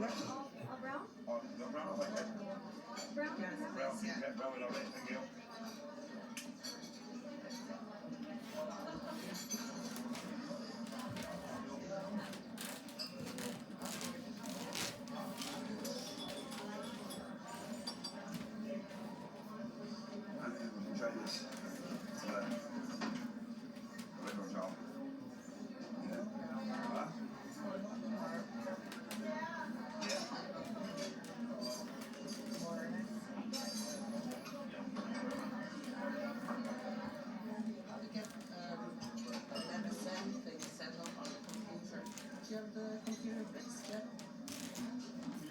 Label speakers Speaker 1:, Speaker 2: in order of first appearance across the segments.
Speaker 1: brown?
Speaker 2: No brown or white?
Speaker 1: Brown?
Speaker 2: Brown, yeah, brown with orange, thank you. Try this. Liquor top. Huh? Yeah.
Speaker 3: To get an MSN thing set up on the computer. Do you have the computer fixed yet?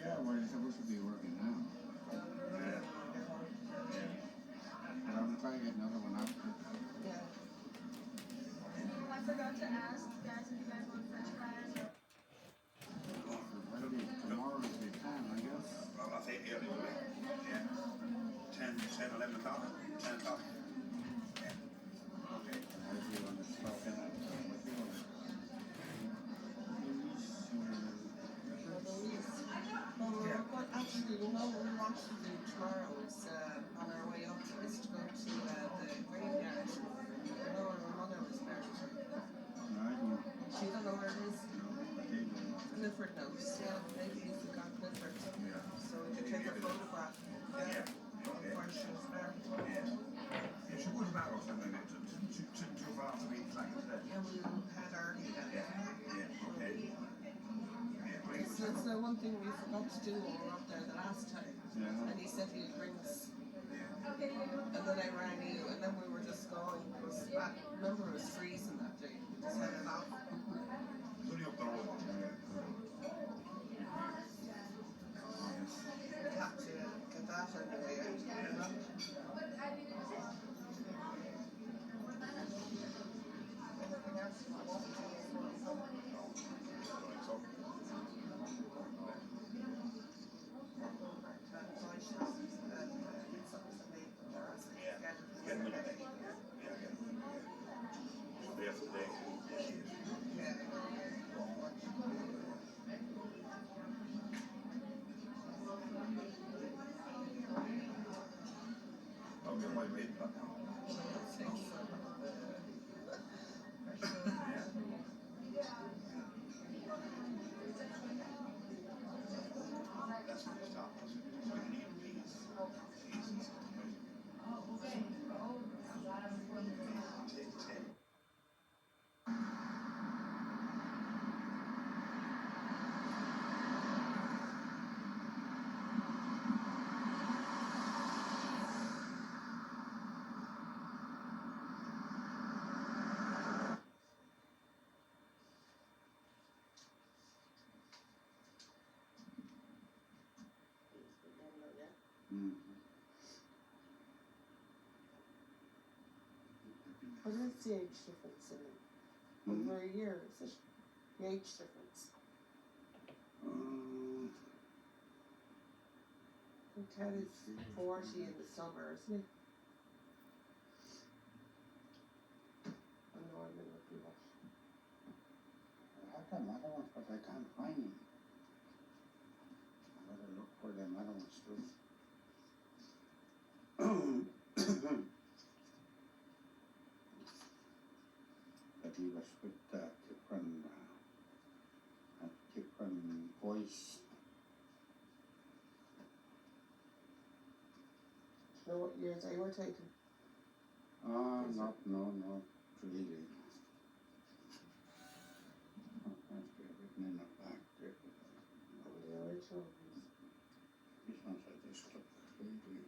Speaker 4: Yeah, well, it's supposed to be working now.
Speaker 2: Yeah.
Speaker 4: But I'm trying to get another one up.
Speaker 3: Yeah.
Speaker 1: I forgot to ask guys if you guys want french fries.
Speaker 4: Maybe tomorrow if they can, I guess.
Speaker 2: Well, I'll say early, will we? Yeah. 10, 11 o'clock. 10 o'clock. Yeah. Okay.
Speaker 4: As you want to stop in at what you want.
Speaker 3: Well, actually, you know what we want to do tomorrow is on our way up is to go to the graveyard. You know where my mother was buried. She don't know where it is. Clifford knows. Yeah, maybe you forgot Clifford.
Speaker 2: Yeah.
Speaker 3: So we could take a photograph.
Speaker 2: Yeah. Okay.
Speaker 3: Where she was buried.
Speaker 2: Yeah. Yeah, she would have back or something like that. Too far to be like that.
Speaker 3: Yeah, we had early then.
Speaker 2: Yeah. Yeah. Okay. Yeah, very good.
Speaker 3: So it's the one thing we forgot to do when we were up there the last time.
Speaker 4: Yeah.
Speaker 3: And he said he'd bring us.
Speaker 2: Yeah.
Speaker 3: And then I rang you, and then we were just going. It was, remember, it was freezing that day. We just headed off.
Speaker 2: It's only up the road.
Speaker 3: We'd have to get that anyway.
Speaker 2: Yeah.
Speaker 3: Anything else you want?
Speaker 2: So, get them in the day. Yeah, get them in the day. Day after day. I'll get my weight back now. That's what it's top. So you need peas. Peas and stuff. Take 10.
Speaker 3: What is the age difference in it? Over a year, is it? The age difference. I think Ted is 40 in the summer, isn't he? I know I'm gonna look at that.
Speaker 4: I have them other ones, but I can't find them. I better look for them other ones too. But he was with different voice.
Speaker 3: Do you know what years they were taking?
Speaker 4: Not really. That's written in the back there.
Speaker 3: The original ones.
Speaker 4: These ones I just took lately.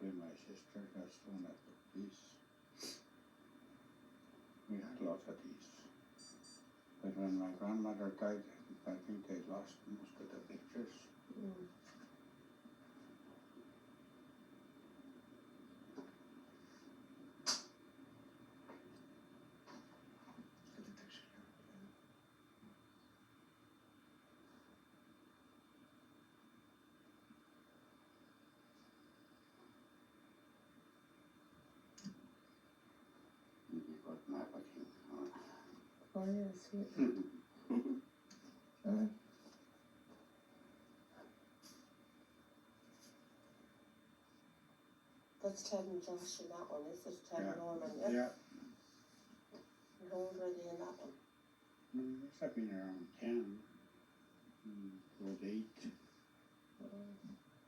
Speaker 4: With my sister, that's the one that took these. We had lots of these. But when my grandmother died, I think they lost most of the pictures.
Speaker 3: Mm.
Speaker 4: Maybe got everything.
Speaker 3: Oh yes, yeah. That's Ted and Josh in that one, is it? Ted and Norman, yeah?
Speaker 4: Yeah.
Speaker 3: How old were they in that one?
Speaker 4: Must have been around 10. Or 8.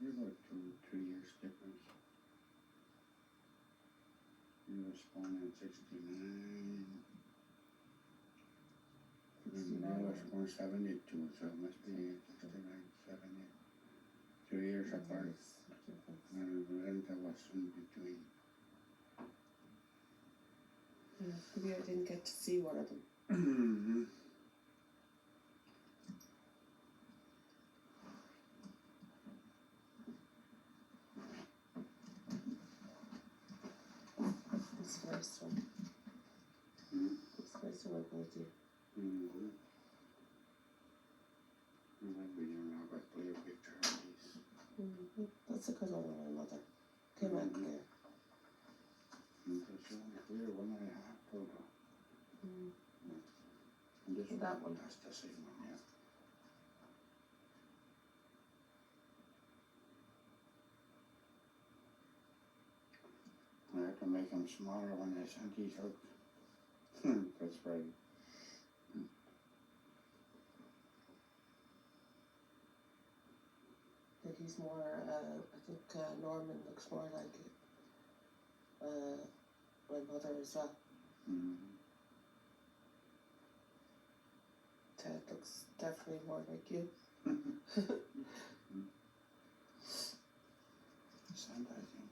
Speaker 4: There's about 2-3 years difference. He was born in 69. And I was born 72, so it must be 69, 70. 2 years apart. And Renta was in between.
Speaker 3: Yeah, maybe I didn't get to see one of them.
Speaker 4: Mm-hmm.
Speaker 3: It's a nice one. It's a nice one, both you.
Speaker 4: Mm-hmm. And then we don't have a clear picture of these.
Speaker 3: That's a good one of my mother. Came out clear.
Speaker 4: And that's the only clear one I have total. And this
Speaker 3: That one.
Speaker 4: That's the same one, yeah. I had to make them smaller when I sent these out. That's right.
Speaker 3: I think he's more, I think Norman looks more like my mother as well. Ted looks definitely more like you.
Speaker 4: Sand, I think.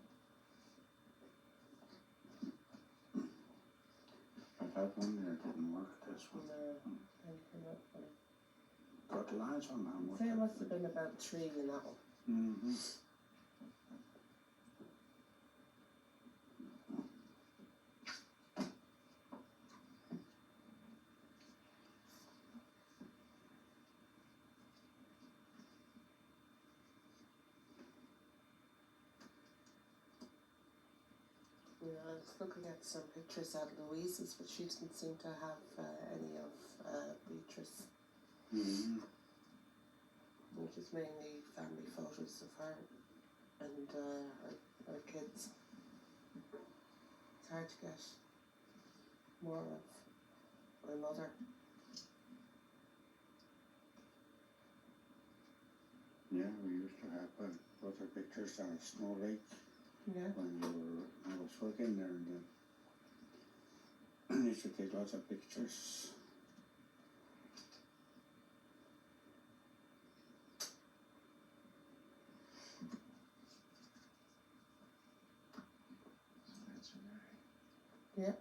Speaker 4: But that one there didn't work, this one. Got the lines on that one.
Speaker 3: I think it must have been about 3 in that one.
Speaker 4: Mm-hmm.
Speaker 3: Yeah, I was looking at some pictures of Louise's, but she didn't seem to have any of Beatrice.
Speaker 4: Mm-hmm.
Speaker 3: Which is mainly family photos of her and her kids. It's hard to get more of my mother.
Speaker 4: Yeah, we used to have lots of pictures on Snow Lake.
Speaker 3: Yeah.
Speaker 4: When I was working there, and used to take lots of pictures.
Speaker 2: So that's Mary.
Speaker 3: Yeah.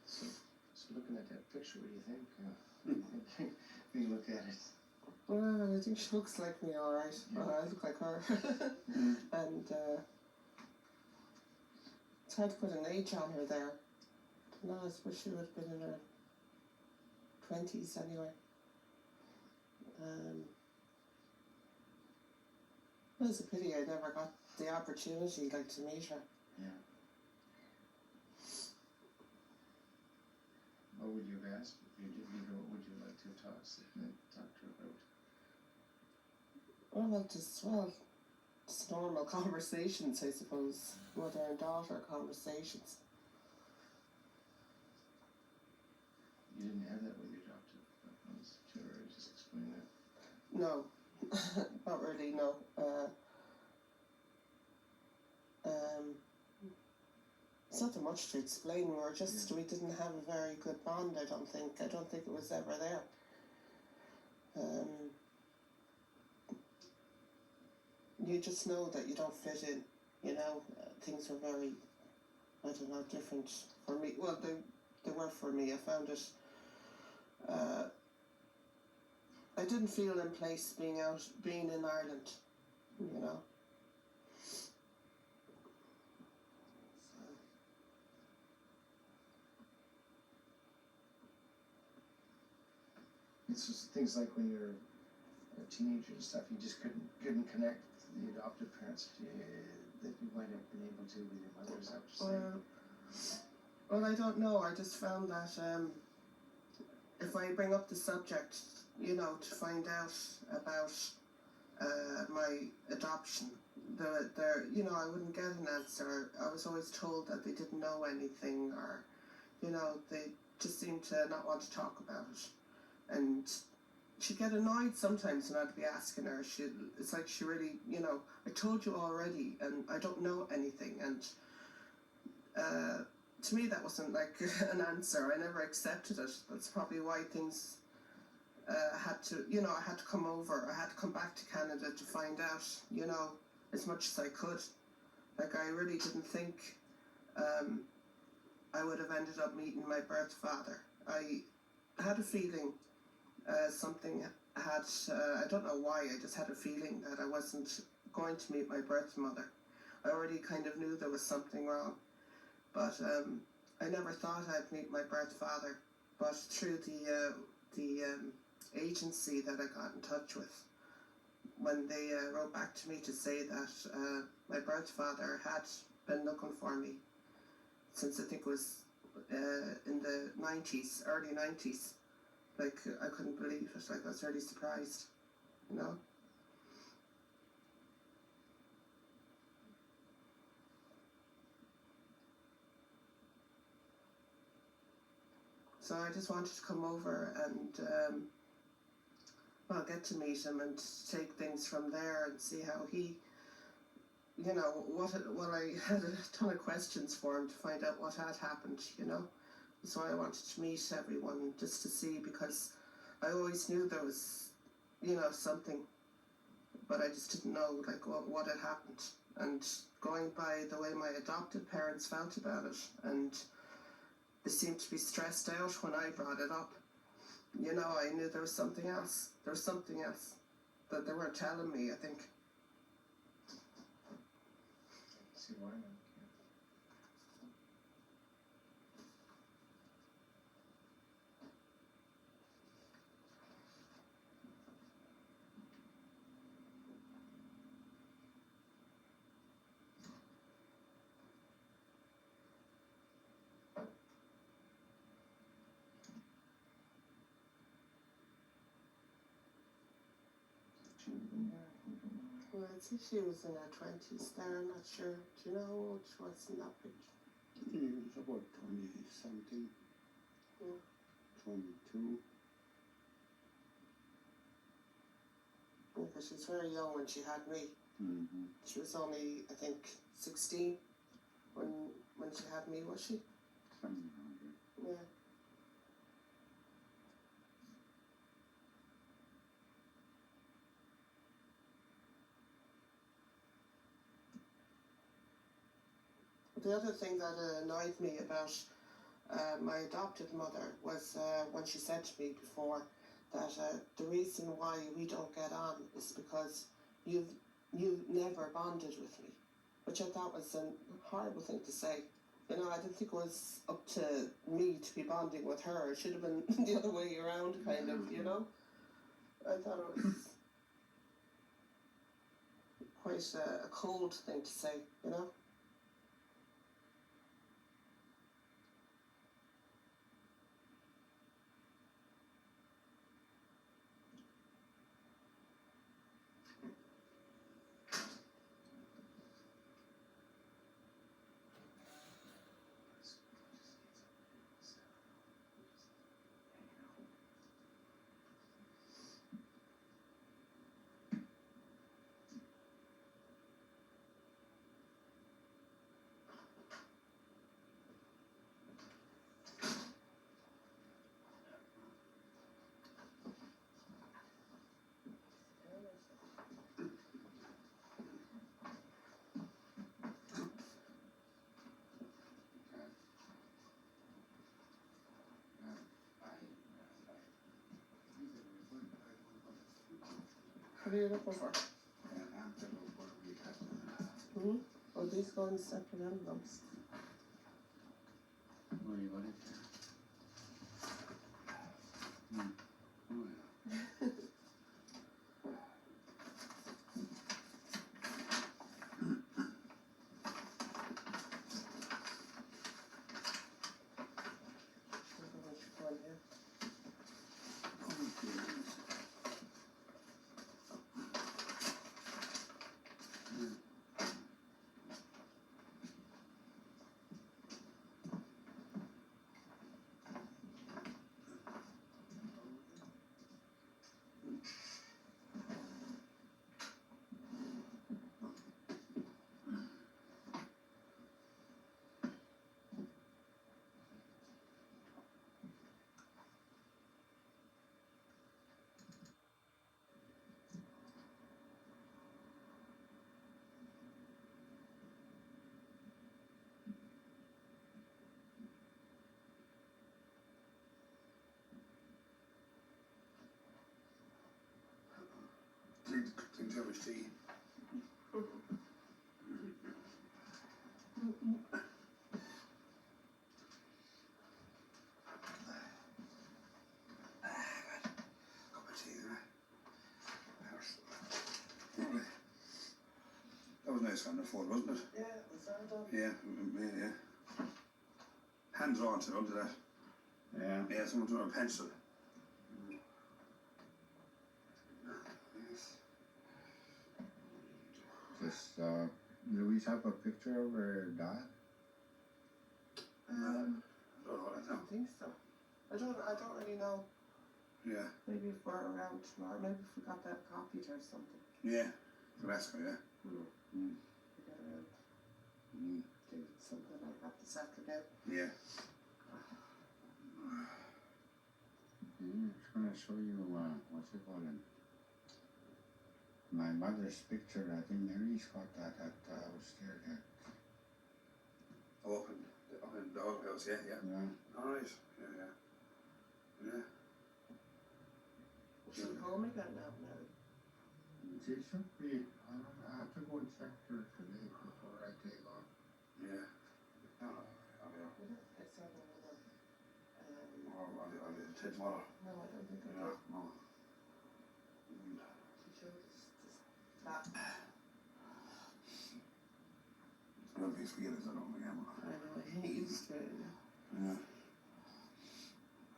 Speaker 2: So looking at that picture, what do you think? When you look at it.
Speaker 3: Well, I think she looks like me, alright.
Speaker 2: Yeah.
Speaker 3: I look like her. And it's hard to put an age on her there. No, I suppose she would have been in her 20s anyway. It was a pity I never got the opportunity like to meet her.
Speaker 2: Yeah. What would you have asked if you did meet her? What would you like to talk to her about?
Speaker 3: Just normal conversations, I suppose. Mother and daughter conversations.
Speaker 2: You didn't have that with your doctor. I was too early to just explain that.
Speaker 3: No, not really, no. It's not that much to explain. We didn't have a very good bond, I don't think. I don't think it was ever there. You just know that you don't fit in, you know. Things were very, I don't know, different for me. Well, they were for me. I found it, I didn't feel in place being in Ireland, you know.
Speaker 5: it's just things like when you're a teenager and stuff, you just couldn't connect with the adoptive parents that you might have been able to with your mother. Is that what you're saying?
Speaker 3: Well, I don't know. I just found that if I bring up the subject, you know, to find out about my adoption, you know, I wouldn't get an answer. I was always told that they didn't know anything, or, you know, they just seemed to not want to talk about it. And she'd get annoyed sometimes when I'd be asking her. It's like she really, you know, I told you already, and I don't know anything. And to me, that wasn't like an answer. I never accepted it. That's probably why things had to, you know, I had to come over. I had to come back to Canada to find out, you know, as much as I could. Like, I really didn't think I would have ended up meeting my birth father. I had a feeling something had, I don't know why, I just had a feeling that I wasn't going to meet my birth mother. I already kind of knew there was something wrong. But I never thought I'd meet my birth father. But through the agency that I got in touch with, when they wrote back to me to say that my birth father had been looking for me since I think it was in the 90s, early 90s. Like, I couldn't believe it. Like, I was really surprised, you know. So I just wanted to come over and, well, get to meet him and take things from there and see how he, you know, well, I had a ton of questions for him to find out what had happened, you know. So I wanted to meet everyone just to see, because I always knew there was, you know, something, but I just didn't know, like, what had happened. And going by the way my adopted parents felt about it, and they seemed to be stressed out when I brought it up. You know, I knew there was something else. There was something else that they weren't telling me, I think.
Speaker 5: See why not?
Speaker 3: Well, I think she was in her 20s there, I'm not sure. Do you know how old she was in that picture?
Speaker 4: He was about 20 something.
Speaker 3: Yeah.
Speaker 4: 22.
Speaker 3: Because she was very young when she had me.
Speaker 4: Mm-hmm.
Speaker 3: She was only, I think, 16 when she had me, was she?
Speaker 4: Something like that.
Speaker 3: Yeah. The other thing that annoyed me about my adopted mother was when she said to me before that the reason why we don't get on is because you've never bonded with me, which I thought was a horrible thing to say. You know, I didn't think it was up to me to be bonding with her. It should have been the other way around, kind of, you know. I thought it was quite a cold thing to say, you know. What are you looking for? Mm-hmm. Oh, these go in separate envelopes.
Speaker 4: Where you got it? Oh, yeah.
Speaker 2: drink too much tea. Cup of tea there. Lovely. That was nice on the phone, wasn't it?
Speaker 3: Yeah, was that done?
Speaker 2: Yeah. Hands on to under that.
Speaker 4: Yeah.
Speaker 2: Yeah, someone doing a pencil. Yes.
Speaker 4: Just, Louise have a picture of her dad?
Speaker 2: Don't know
Speaker 3: I
Speaker 2: what I know.
Speaker 3: don't think so. I don't really know.
Speaker 2: Yeah.
Speaker 3: Maybe if we're around tomorrow, maybe if we got that copied or something.
Speaker 2: Yeah. So that's good, yeah.
Speaker 3: We get around do something like that this afternoon.
Speaker 2: Yeah.
Speaker 4: It's gonna show you, what's it called? My mother's picture, I think Mary's got that at the house there.
Speaker 2: Oh, up in the old house, yeah. Alright. Yeah.
Speaker 3: She's home again now.
Speaker 4: She should be, I have to go and check her today before I take off.
Speaker 2: Yeah. No,
Speaker 3: It's on another.
Speaker 2: I'll take tomorrow.
Speaker 3: No, I don't think I
Speaker 2: Yeah,
Speaker 3: did.
Speaker 2: no.
Speaker 3: She showed us that.
Speaker 2: I don't think forget it, I don't again.
Speaker 3: I know, he used to it.
Speaker 2: Yeah.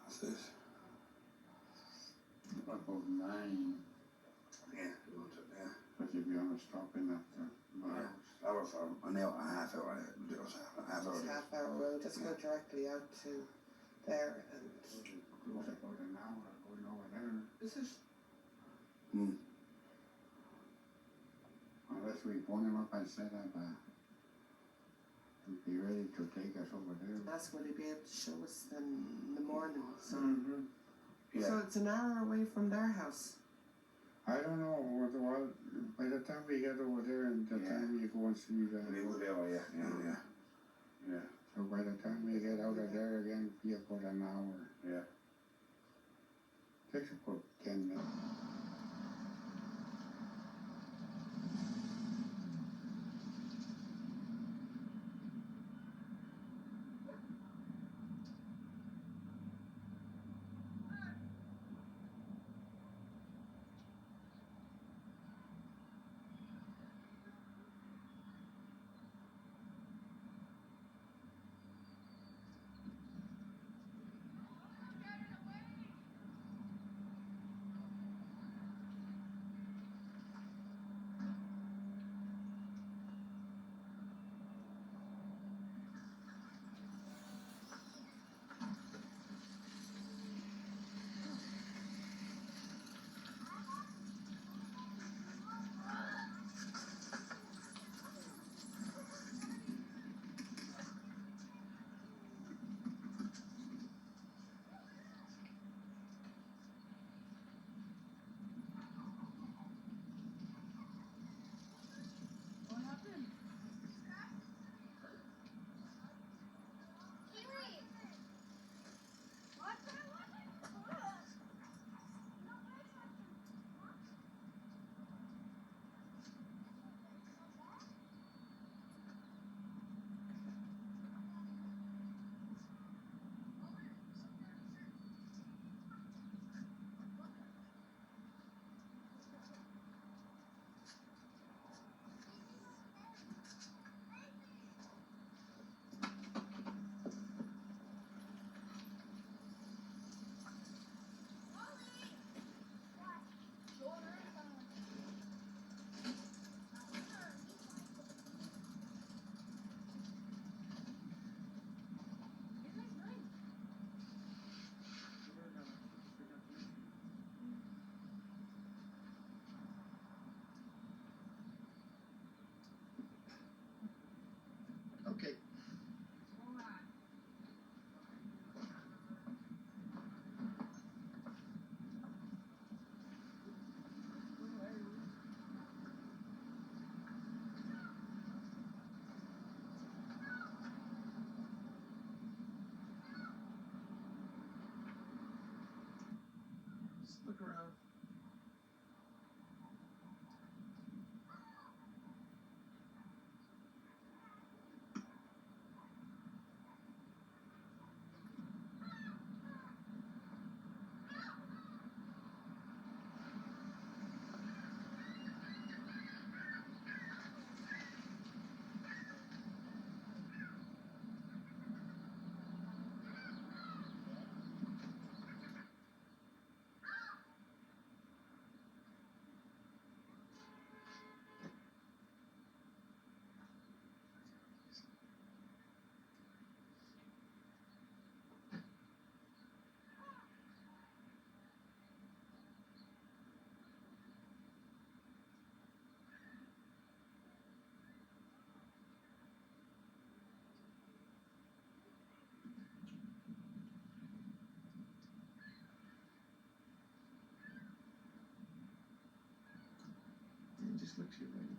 Speaker 2: That's it.
Speaker 4: About 9,
Speaker 2: Yeah, you want it, yeah.
Speaker 4: but you'll be on a stopping at the bar.
Speaker 2: Hour for an hour and a half hour, do it, half hour.
Speaker 3: It's a half-hour road. Just go directly out to there and.
Speaker 4: It was about an hour going over there.
Speaker 3: Is it?
Speaker 4: Unless we phone him up and set up, he'd be ready to take us over there.
Speaker 3: That's what he'd be able to show us in the morning. So,
Speaker 2: Yeah.
Speaker 3: so it's an hour away from their house.
Speaker 4: I don't know, by the time we get over there and the time we go and see the,
Speaker 2: We will be over, yeah.
Speaker 4: so by the time we get out of there again, be about an hour.
Speaker 2: Yeah.
Speaker 4: Takes about 10 minutes.
Speaker 1: What happened? Kiwi! What?
Speaker 5: Okay. Just look around. look to you, Brady.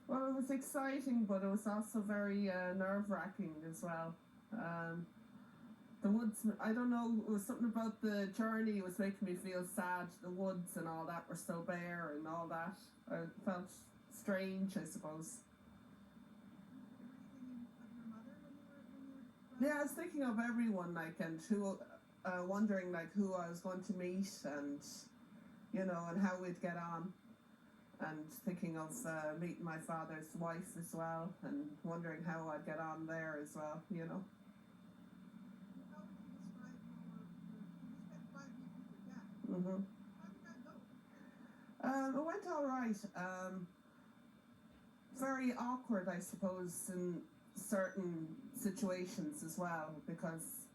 Speaker 6: Well, it was exciting, but it was also very nerve-wracking as well. The woods, I don't know, it was something about the journey, it was making me feel sad. The woods and all that were so bare and all that. I felt strange, I suppose. Yeah, I was thinking of everyone, like, and who, wondering, like, who I was going to meet and, you know, and how we'd get on. And thinking of meeting my father's wife as well, and wondering how I'd get on there as well, you know. Mm-hmm. It went all right. Very awkward, I suppose, in certain situations as well, because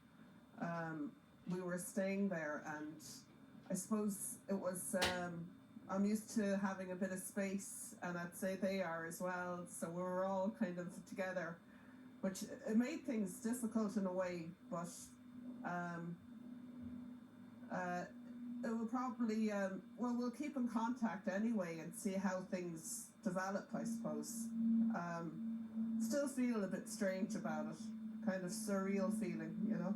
Speaker 6: we were staying there, and I suppose it was, I'm used to having a bit of space, and I'd say they are as well, so we were all kind of together, which it made things difficult in a way, but it will probably, well, we'll keep in contact anyway and see how things develop, I suppose. Still feel a bit strange about it, kind of surreal feeling, you know.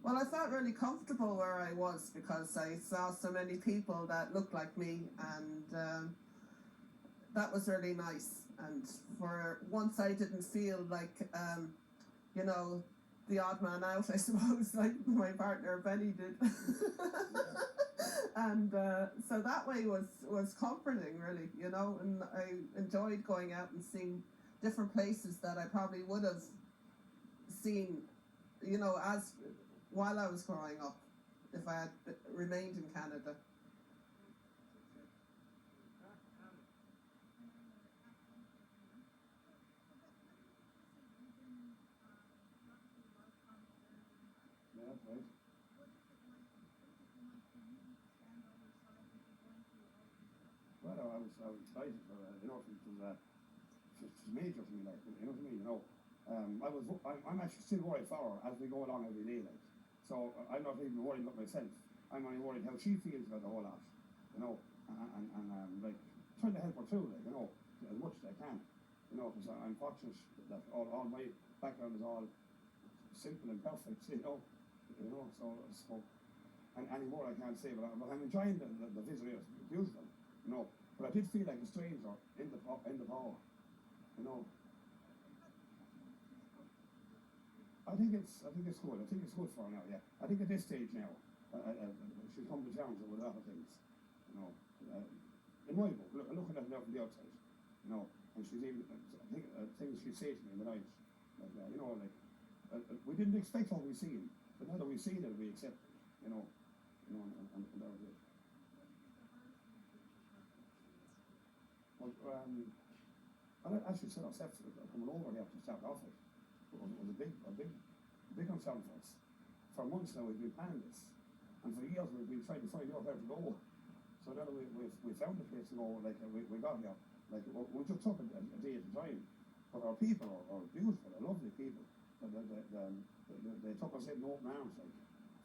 Speaker 6: Well, I felt really comfortable where I was because I saw so many people that looked like me, and that was really nice. And for once, I didn't feel like, you know, the odd man out, I suppose, like my partner Benny did. And so that way was comforting, really, you know. And I enjoyed going out and seeing different places that I probably would have seen, you know, as while I was growing up, if I had remained in Canada.
Speaker 4: Yeah, that's right. Well, I was excited for you know, it's major to me, like, you know what I mean, you know. I'm actually still worried for her as we go along every day, like. So I'm not even worried about myself. I'm only worried how she feels about the whole lot, you know, and like trying to help her too, like, you know, as much as I can, you know, because I'm fortunate that all my background is all simple and perfect, you know, so and any more I can't say, but I'm enjoying the visit here. It's beautiful, you know. But I did feel like a stranger in the power, you know. I think it's good. I think it's good for her now. Yeah. I think at this stage now, she's come to terms with a lot of things, you know. In my book, looking at it now from the outside, you know, and she's even I think things she said to me in the night, like you know, like we didn't expect what we seen, but now that we've seen it, we accept it, you know, and that was it. Well, and I actually said ourselves coming over here to start off with. It was a big concern for us. For months now we've been planning this, and for years we've been trying to find out where to go. So then we found a place to go. Like we got here, like we just took a day at a time. But our people are beautiful, they're lovely people. They took us in open arms, like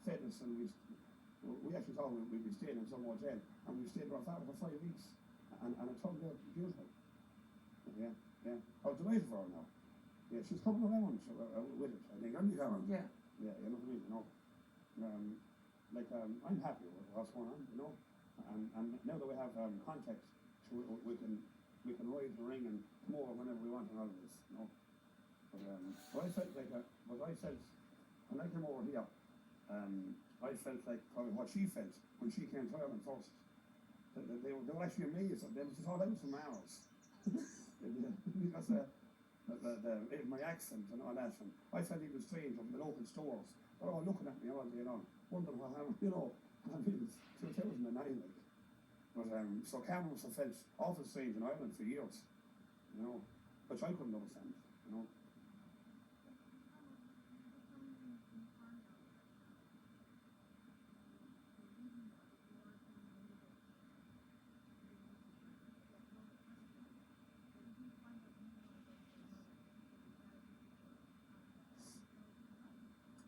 Speaker 4: fed us, and we actually thought we'd be staying in some hotel, and we stayed with our father for 5 weeks, and it turned out beautiful. Yeah. I was delighted for her now. Yeah, she's coming around with it, I think. I'm around.
Speaker 6: Yeah.
Speaker 4: Yeah, you know what I mean, you know. I'm happy with what's going on, you know. And now that we have contacts, so we can rise the ring and come over whenever we want and all of this, you know. But I felt like when I came over here, I felt like probably what she felt when she came to Ireland first. They were actually amazed. They just thought I was from Mars. Because my accent and all that, and I felt even strange of the local stores. They're all looking at me all day long, wondering what happened, you know. I mean, it's 2009, like. But so Cameron have felt awful strange in Ireland for years, you know, which I couldn't understand, you know.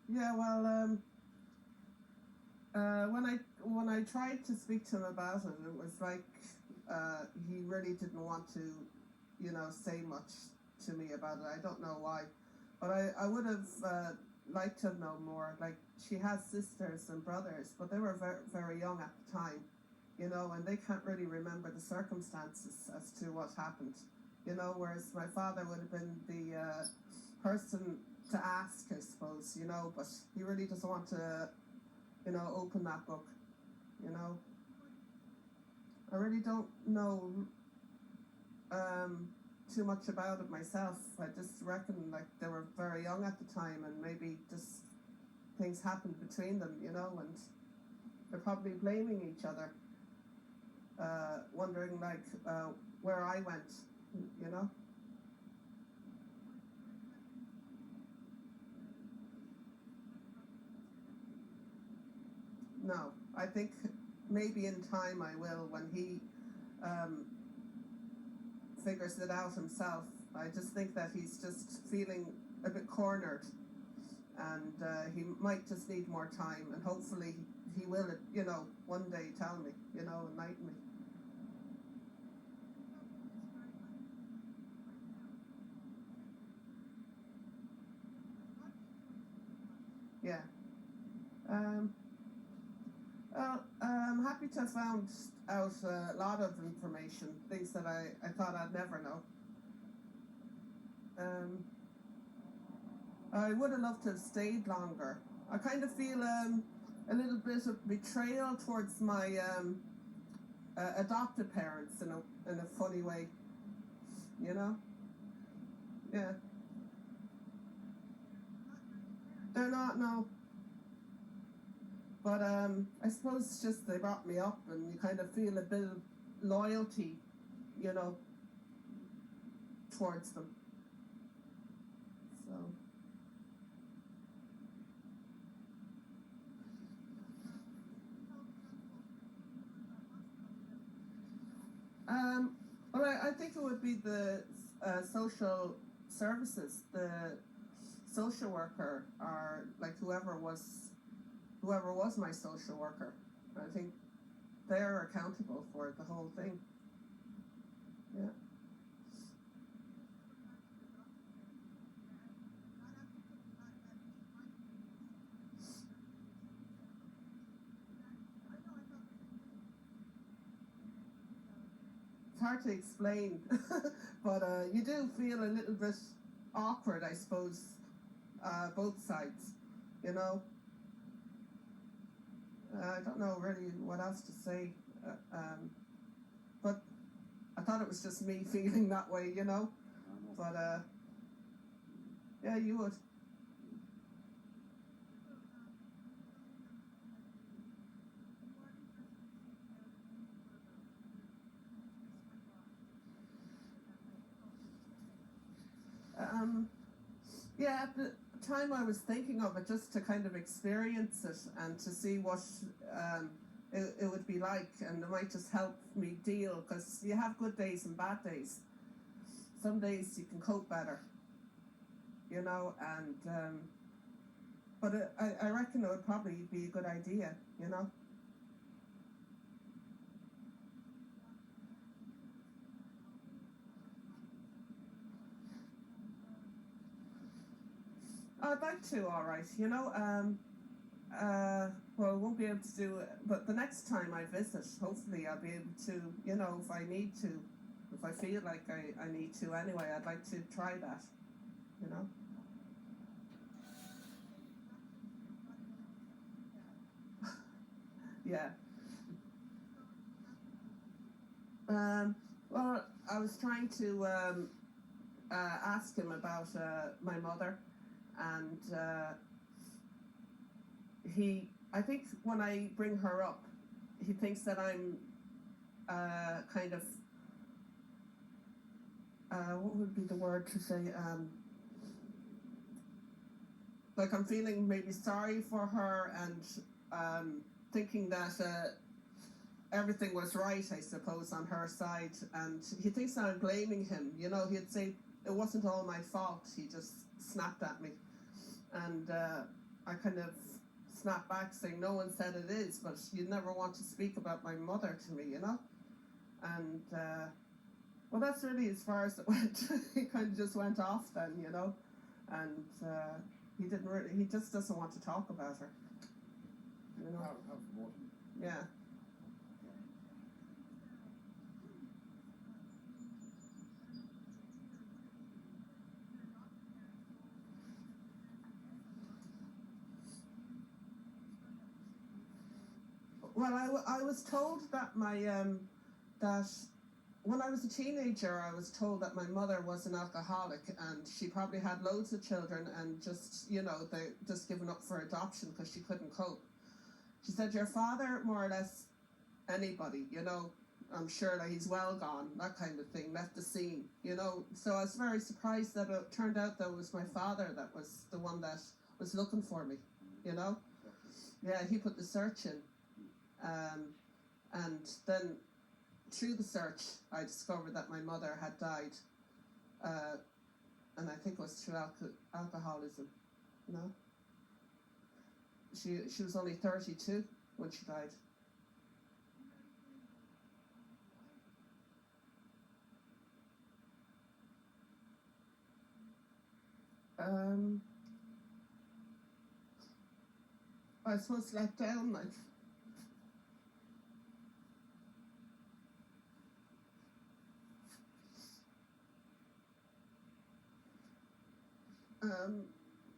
Speaker 6: Yeah, well, when I tried to speak to him about it, it was like he really didn't want to, you know, say much to me about it. I don't know why, but I would have liked to know more. Like, she has sisters and brothers, but they were very, very young at the time, you know, and they can't really remember the circumstances as to what happened, you know, whereas my father would have been the person to ask, I suppose, you know, but he really doesn't want to, you know, open that book, you know. I really don't know too much about it myself. I just reckon like they were very young at the time, and maybe just things happened between them, you know, and they're probably blaming each other, wondering like where I went, you know. No, I think maybe in time I will, when he figures it out himself. I just think that he's just feeling a bit cornered, and he might just need more time, and hopefully he will, you know, one day tell me, you know, enlighten me. Yeah. I'm happy to have found out a lot of information, things that I thought I'd never know. I would have loved to have stayed longer. I kind of feel a little bit of betrayal towards my adopted parents in a funny way, you know? Yeah. They're not, no. But I suppose it's just they brought me up, and you kind of feel a bit of loyalty, you know, towards them. So. Well, I think it would be the social services, the social worker, or like whoever was my social worker. I think they're accountable for the whole thing. Yeah. It's hard to explain, but you do feel a little bit awkward, I suppose, both sides, you know. I don't know really what else to say, but I thought it was just me feeling that way, you know. But yeah, you would. Yeah, at the time I was thinking of it just to kind of experience it and to see what it would be like, and it might just help me deal, because you have good days and bad days. Some days you can cope better, you know, and but I reckon it would probably be a good idea, you know. I'd like to, all right, you know. Well, I won't be able to do it, but the next time I visit, hopefully I'll be able to, you know, if I need to, if I feel like I need to anyway, I'd like to try that, you know. Yeah. Well, I was trying to ask him about my mother, and I think when I bring her up, he thinks that I'm kind of, what would be the word to say, like I'm feeling maybe sorry for her, and thinking that everything was right, I suppose, on her side, and he thinks that I'm blaming him, you know. He'd say it wasn't all my fault, he just snapped at me, and I kind of snapped back saying, no one said it is, but you never want to speak about my mother to me, you know. And well, that's really as far as it went. He kind of just went off then, you know, and he just doesn't want to talk about her, you know. Yeah. Well, I was told that that when I was a teenager, I was told that my mother was an alcoholic, and she probably had loads of children, and just, you know, they just given up for adoption because she couldn't cope. She said, your father, more or less, anybody, you know, I'm sure that he's well gone, that kind of thing, left the scene, you know. So I was very surprised that it turned out that it was my father that was the one that was looking for me, you know. Yeah, he put the search in. And then through the search, I discovered that my mother had died, and I think it was through alcoholism. You know, she was only 32 when she died. I suppose let down, like.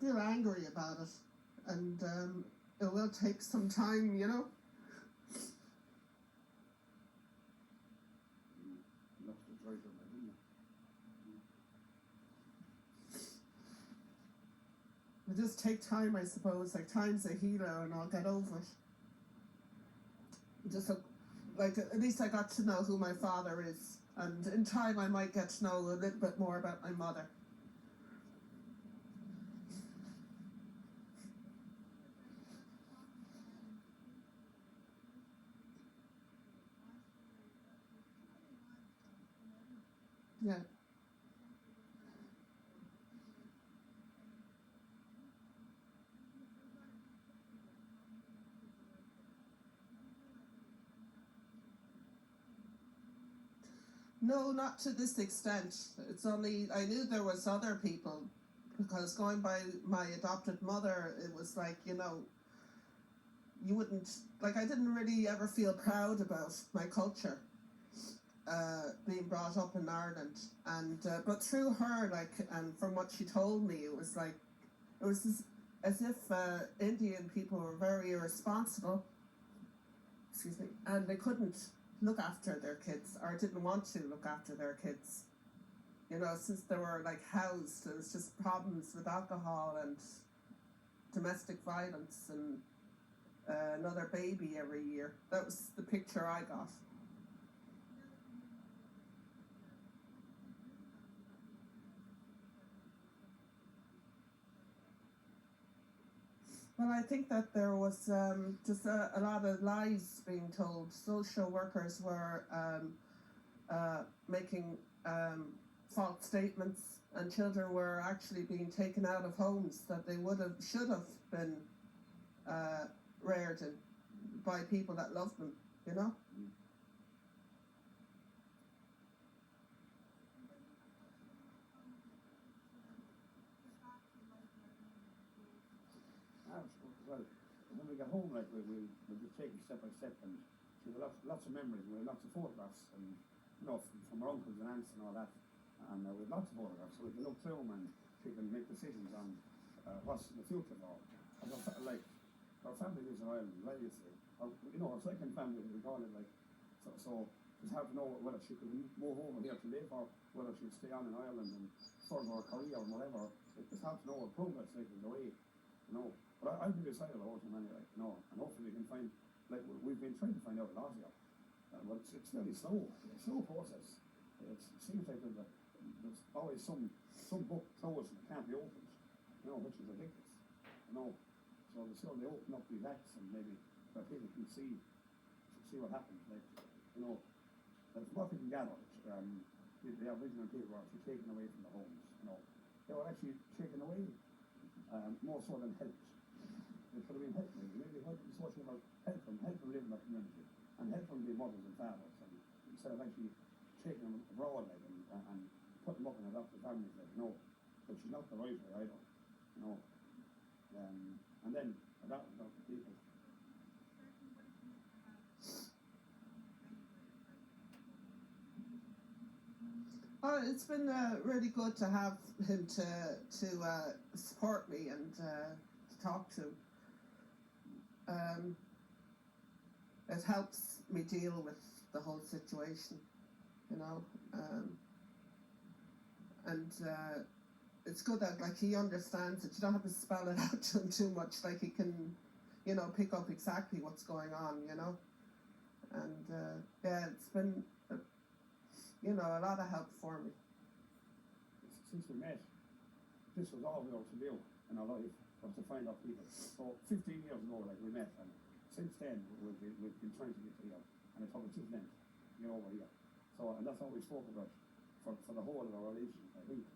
Speaker 6: Feel angry about it, and it will take some time, you know. It just take time, I suppose. Like, time's a healer, and I'll get over it. just like at least I got to know who my father is, and in time I might get to know a little bit more about my mother. Yeah. No, not to this extent. It's only I knew there was other people, because going by my adopted mother, it was like, you know, you wouldn't, like, I didn't really ever feel proud about my culture, being brought up in Ireland, and but through her, like, and from what she told me, it was like, it was as if Indian people were very irresponsible, excuse me, and they couldn't look after their kids, or didn't want to look after their kids. You know, since they were like housed, there was just problems with alcohol and domestic violence, and another baby every year. That was the picture I got. Well, I think that there was just a lot of lies being told. Social workers were making false statements, and children were actually being taken out of homes that they should have been reared in by people that loved them, you know?
Speaker 4: Well, when we got home, like, we just take it step by step, and we have lots of memories, we have lots of photographs, and, you know, from our uncles and aunts and all that, and we have lots of photographs, so we can look through them and we can make decisions on what's in the future now. And like, our family lives in Ireland, well, you see, you know, our second family, we call it, like, so it's hard to know whether she could move over here to live, or whether she'd stay on in Ireland and further her career or whatever. It's hard to know what progress like is away, you know. But I've been decided about it anyway, you know, and hopefully we can find, like, we've been trying to find out a lot here, but it's very slow. It's a slow process. It seems like there's always some book closed and it can't be opened, you know, which is ridiculous, you know. So they open up these acts, and maybe that people can see what happens, like, you know. But from what we can gather, the Aboriginal people were actually taken away from the homes, you know. They were actually taken away, more so than helped. It could have been helped, maybe help them social work, help them live in that community, and help them be mothers and fathers, and instead of actually taking them abroad, like, and putting them up in adopted families, like, no, which is not the right way either, you know. And then adopted people.
Speaker 6: Oh, it's been really good to have him to support me and to talk to. It helps me deal with the whole situation, you know, and it's good that, like, he understands it. You don't have to spell it out to him too much. Like, he can, you know, pick up exactly what's going on, you know. And yeah, it's been, you know, a lot of help for me.
Speaker 4: Since we met, this was all we were to do in our life, was to find out people. So 15 years ago, like, we met, and since then we've been trying to get here, and it took us 6 months to get over here. So, and that's what we spoke about for the whole of our relationship, I think.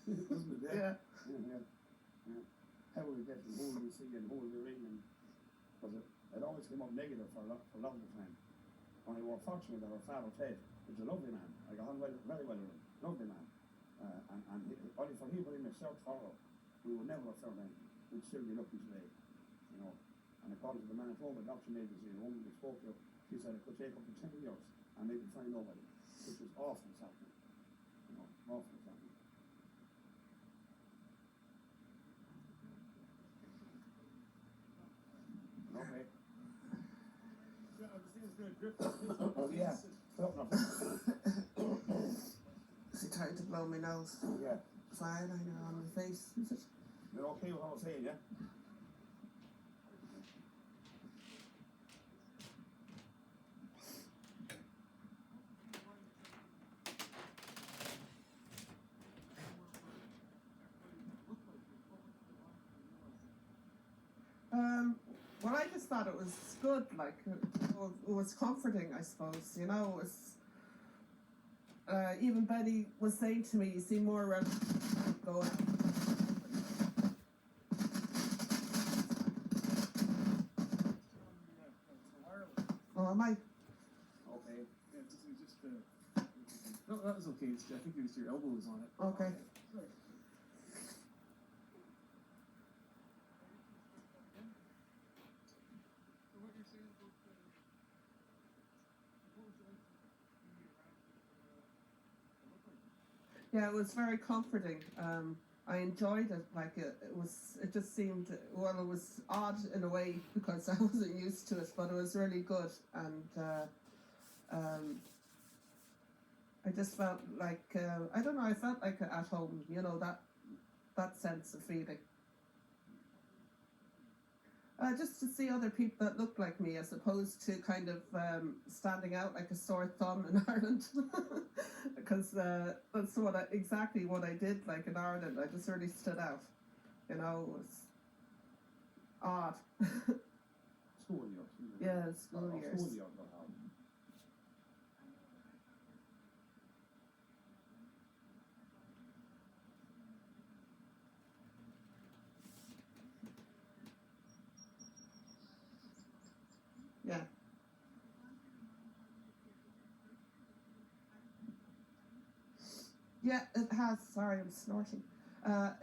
Speaker 4: Isn't it?
Speaker 6: Yeah.
Speaker 4: Yeah. How will we get, and who will we see, and who will we ring, and because it always came up negative for a lot of the time. Only we were fortunate that our father Ted was a lovely man. I got on very well with him, lovely man. And only for him in a search for her, we would never have found anything. We'd still be looking today, you know. And according to the Manitoba Adoption Agency, the woman we spoke to, she said it could take up to 10 years and they could find nobody, which is awful happening, you know, awful happening. Okay. Oh yeah.
Speaker 6: Is he trying to blow my nose?
Speaker 4: Yeah.
Speaker 6: Eyeliner on my face, is it?
Speaker 4: You're okay with what I was saying, yeah?
Speaker 6: but I just thought it was good. Like it was comforting, I suppose. You know, it was. Even Betty was saying to me, "You see more around going." Oh, am I?
Speaker 4: Okay.
Speaker 7: Yeah, no, that was okay. I think it was your elbow was on it.
Speaker 6: Okay. Yeah, it was very comforting. I enjoyed it. Like it was. It just seemed. Well, it was odd in a way because I wasn't used to it, but it was really good. And I just felt like I don't know. I felt like at home. You know, that sense of feeling. Just to see other people that looked like me, as opposed to kind of standing out like a sore thumb in Ireland, because that's exactly what I did. Like in Ireland, I just really stood out. You know, it was odd.
Speaker 4: School years.
Speaker 6: Yeah, school years.
Speaker 4: School years.
Speaker 6: Yeah. Yeah, it has. Sorry, I'm snorting.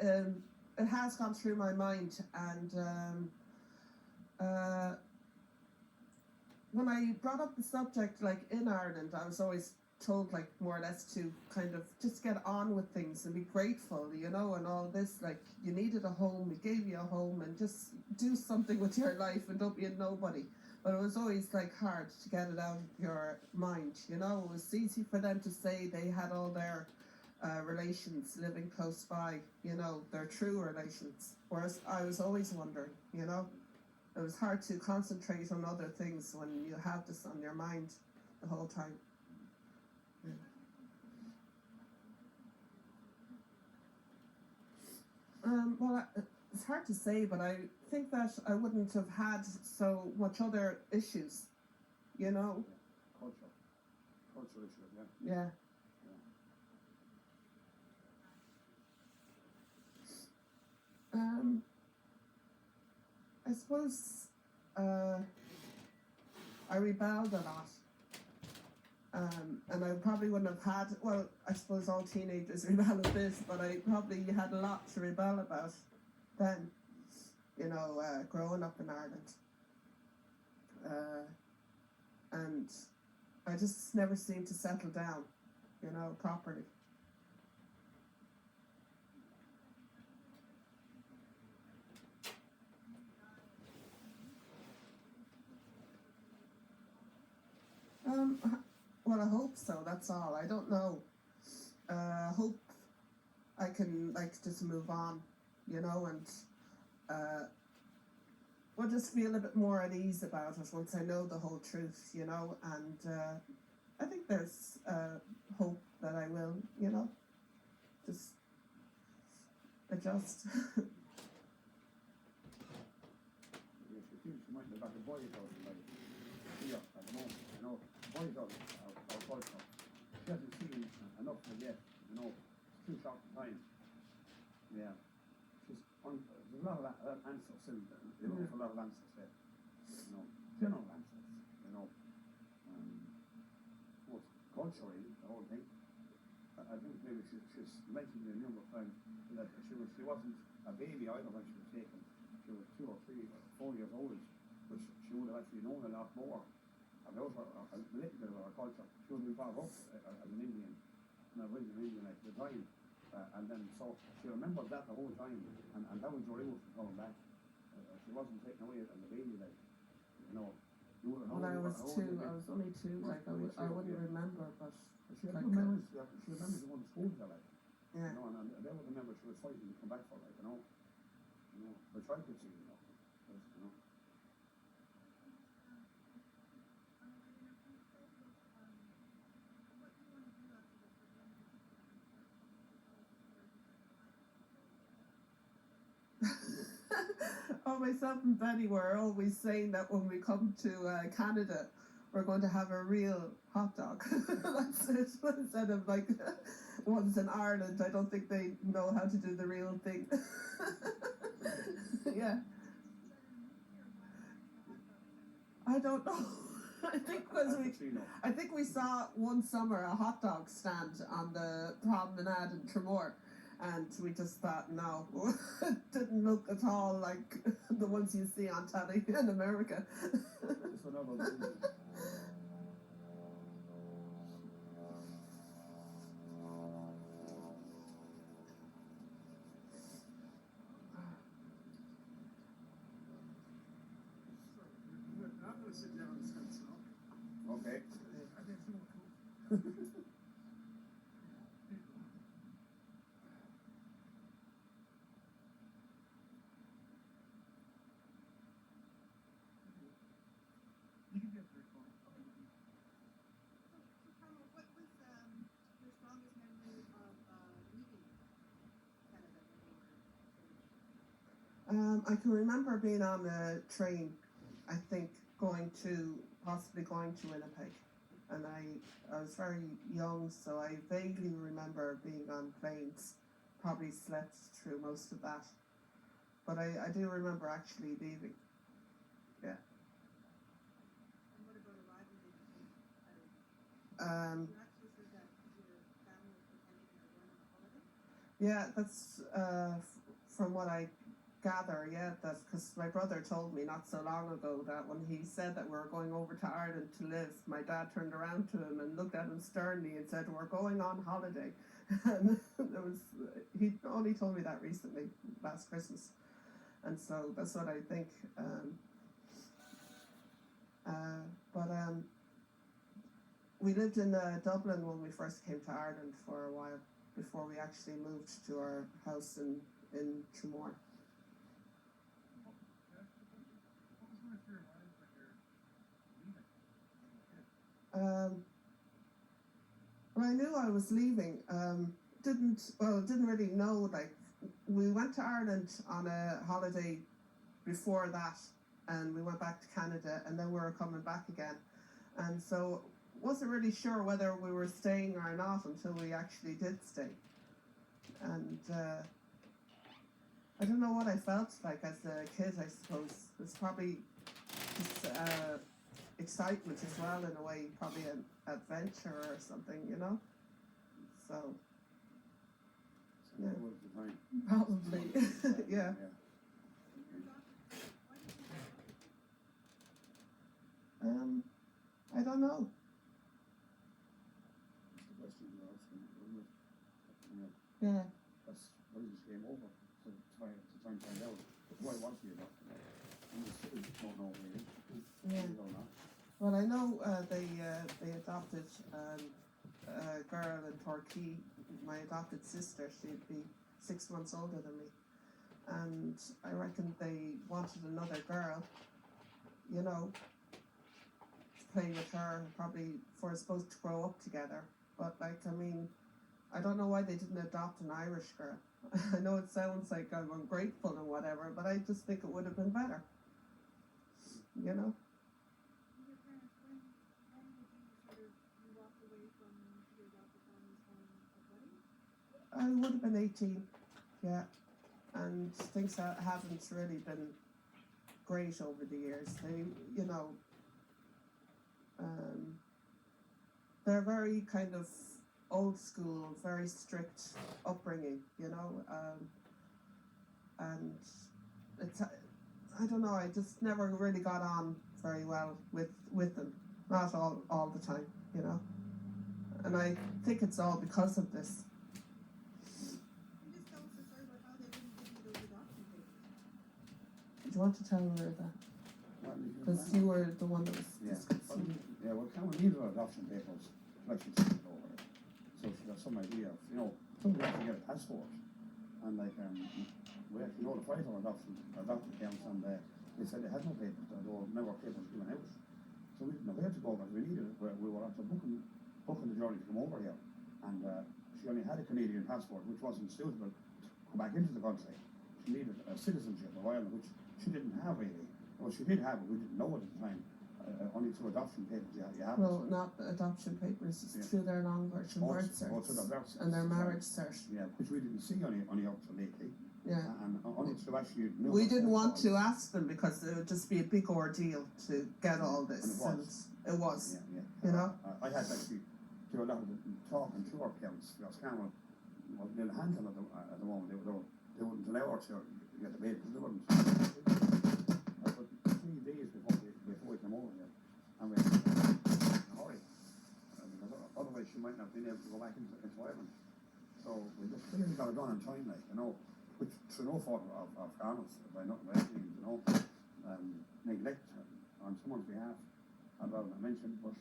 Speaker 6: It has gone through my mind, and when I brought up the subject, like in Ireland, I was always told, like more or less, to kind of just get on with things and be grateful, you know, and all this. Like you needed a home, we gave you a home, and just do something with your life and don't be a nobody. But it was always like hard to get it out of your mind, you know. It was easy for them to say they had all their relations living close by, you know, their true relations. Whereas I was always wondering, you know, it was hard to concentrate on other things when you have this on your mind the whole time. Yeah. Well, it's hard to say, but I think that I wouldn't have had so much other issues, you know.
Speaker 4: Culture issues, yeah.
Speaker 6: Yeah. I suppose I rebelled a lot. And I probably wouldn't have had, well, I suppose all teenagers rebel at this, but I probably had a lot to rebel about then, you know, growing up in Ireland. And I just never seemed to settle down, you know, properly. Well, I hope so. That's all. I don't know. Hope I can like just move on, you know, and we'll just feel a bit more at ease about it once I know the whole truth, you know. And I think there's hope that I will, you know, just adjust.
Speaker 4: Yes, it seems you might have got the boys out like here at the moment, you know. Boys out our culture. She hasn't seen enough of it yet, you know. It's too short a time. Yeah. There's a lot of answers in there. They're looking for a lot of answers there. You know, general answers, you know. Most culturally, the whole thing. I think maybe she's mentioned a number of times that she wasn't a baby either when she was taken. She was 2 or 3 or 4 years old, which she would have actually known a lot more about a little bit of her culture. She would have been brought up as an Indian, an original Indian at the time. And then so she remembered that the whole time, and that was her roots coming back. She wasn't taken away as a baby, like, you know.
Speaker 6: When I was 2, I was only 2, like I wouldn't remember, but
Speaker 4: she had
Speaker 6: like,
Speaker 4: good memories. She remembers going to school with her, like,
Speaker 6: yeah.
Speaker 4: you know, and they would remember she was fighting to come back for, like, you know, which I could see, you know, you know.
Speaker 6: myself and Benny were always saying that when we come to Canada, we're going to have a real hot dog. That's it. Instead of like ones in Ireland, I don't think they know how to do the real thing. Yeah. I don't know. I think because I think we saw one summer a hot dog stand on the promenade in Tremor, and we just thought, no, it didn't look at all like the ones you see on telly in America.
Speaker 4: It's another thing.
Speaker 7: I'm gonna sit down and spend some.
Speaker 4: Okay.
Speaker 7: I think it's more cool. You can get there, Paul.
Speaker 1: So, Carlo, what was your strongest memory of leaving Canada when you were
Speaker 6: I can remember being on a train, I think possibly going to Winnipeg, and I was very young, so I vaguely remember being on planes, probably slept through most of that, but I do remember actually leaving.
Speaker 1: And what about arriving in the States? You actually said that your family was pretending they were going on a holiday?
Speaker 6: Yeah, that's from what I gather, yeah, that's because my brother told me not so long ago that when he said that we were going over to Ireland to live, my dad turned around to him and looked at him sternly and said, "We're going on holiday." And he only told me that recently, last Christmas, and so that's what I think. We lived in Dublin when we first came to Ireland for a while before we actually moved to our house in Tremor.
Speaker 7: What was going through your mind when you're leaving?
Speaker 6: Well, I knew I was leaving. Didn't really know. Like, we went to Ireland on a holiday before that, and we went back to Canada, and then we were coming back again, and so wasn't really sure whether we were staying or not until we actually did stay, and I don't know what I felt like as a kid. I suppose it's probably just excitement as well, in a way, probably an adventure or something, you know. So
Speaker 4: Yeah. It was the time.
Speaker 6: probably, yeah. I don't know.
Speaker 4: That's the question you're asking, isn't it?
Speaker 6: Yeah.
Speaker 4: That's what is game over. So try to find out. Why was he adopted? You just don't know really.
Speaker 6: Yeah.
Speaker 4: You don't know.
Speaker 6: Well, I know they adopted a girl in Torquay. My adopted sister. She'd be 6 months older than me, and I reckon they wanted another girl. You know, to play with her, probably for us both to grow up together. But like, I mean, I don't know why they didn't adopt an Irish girl. I know it sounds like I'm ungrateful and whatever, but I just think it would have been better. You know.
Speaker 1: Your parents, when did you walk away from your adopted family's home at wedding?
Speaker 6: I would have been 18, yeah, and things haven't really been great over the years. They, you know, they're very kind of old school, very strict upbringing, you know, and it's, I don't know, I just never really got on very well with them, not all the time, you know, and I think it's all because of this.
Speaker 1: Can you just tell us a story about how they didn't give you those adoption papers?
Speaker 6: Do you want to tell her that? Because you were the one that was discussing.
Speaker 4: Yeah, well, Cameron needed her adoption papers to actually send it over. So she got some idea of, you know, somebody has to get a passport. And like, we actually notified her adoption parents, and they said they had no papers, there were never papers given out. So we didn't know where to go, but we needed it. We were after booking the journey to come over here. And she only had a Canadian passport, which wasn't suitable to come back into the country. she needed a citizenship of Ireland, which she didn't have really. Well, she did have it, we didn't know it at the time. Only through adoption papers you have
Speaker 6: Well,
Speaker 4: it.
Speaker 6: not adoption papers, it's
Speaker 4: Yeah.
Speaker 6: through their long version birth
Speaker 4: Also the
Speaker 6: certs
Speaker 4: birth
Speaker 6: and their
Speaker 4: certs,
Speaker 6: marriage cert.
Speaker 4: Yeah, which we didn't see only up to lately.
Speaker 6: Yeah.
Speaker 4: And only through actually.
Speaker 6: We didn't want to ask them because it would just be a big ordeal to get all this.
Speaker 4: And it was.
Speaker 6: And it was.
Speaker 4: Yeah.
Speaker 6: You know?
Speaker 4: I had to actually do a lot of talking to our parents because Cameron was a little handle at the moment. They wouldn't allow her to get the baby. They wouldn't. I put 3 days before we came over here. And we had to hurry. Because otherwise she might not have been able to go back into Ireland. So we just really got it done in time, like, you know, which through no fault of Carlos, by any means, you know, neglect on someone's behalf. I'd rather not mention, but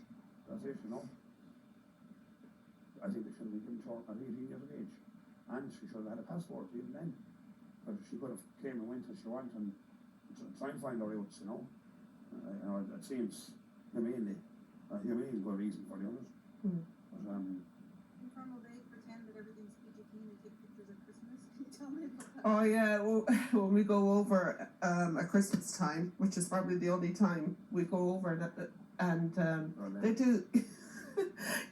Speaker 4: that's it, you know. I think they should have been given to her at 18 years of age. And she should have had a passport even then. But she could have came and went as she wanted and try and find her roots, you know. You know, it seems humanely good reason for doing it.
Speaker 6: Mm.
Speaker 4: But,
Speaker 1: In Carmel Bay, pretend that everything's peachy keen and take pictures of Christmas. Can you tell me about that?
Speaker 6: Oh yeah, well, when we go over at Christmas time, which is probably the only time we go over, and they do,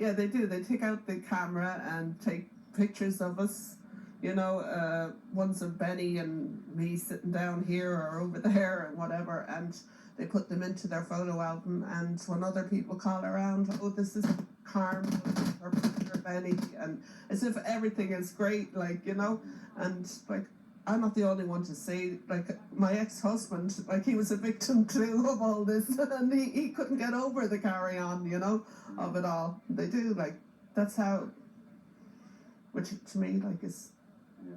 Speaker 6: yeah, they do. They take out the camera and take pictures of us. You know, ones of Benny and me sitting down here or over there and whatever, and they put them into their photo album. And when other people call around, oh, this is Carm or Benny, and as if everything is great, like, you know, and like I'm not the only one to say, like my ex-husband, like he was a victim too of all this, and he couldn't get over the carry on, you know, of it all. They do, like, that's how, which to me, like, is.
Speaker 4: yeah.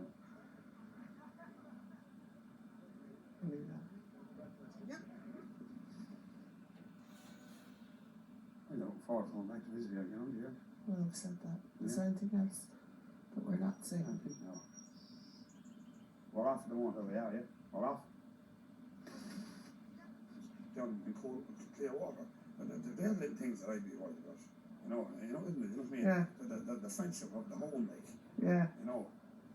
Speaker 4: I look forward to going back to visit you again, yeah.
Speaker 6: Well, I've said that. Is
Speaker 4: Yeah.
Speaker 6: there anything else that we're not
Speaker 4: I
Speaker 6: saying?
Speaker 4: think no. We're off at the moment, are we? Yeah. We're off. Down in cold, clear water. And they're little things that I'd be worried about. You know, isn't it? You know what I mean?
Speaker 6: Yeah.
Speaker 4: The friendship of the home, like,
Speaker 6: Yeah.
Speaker 4: you know.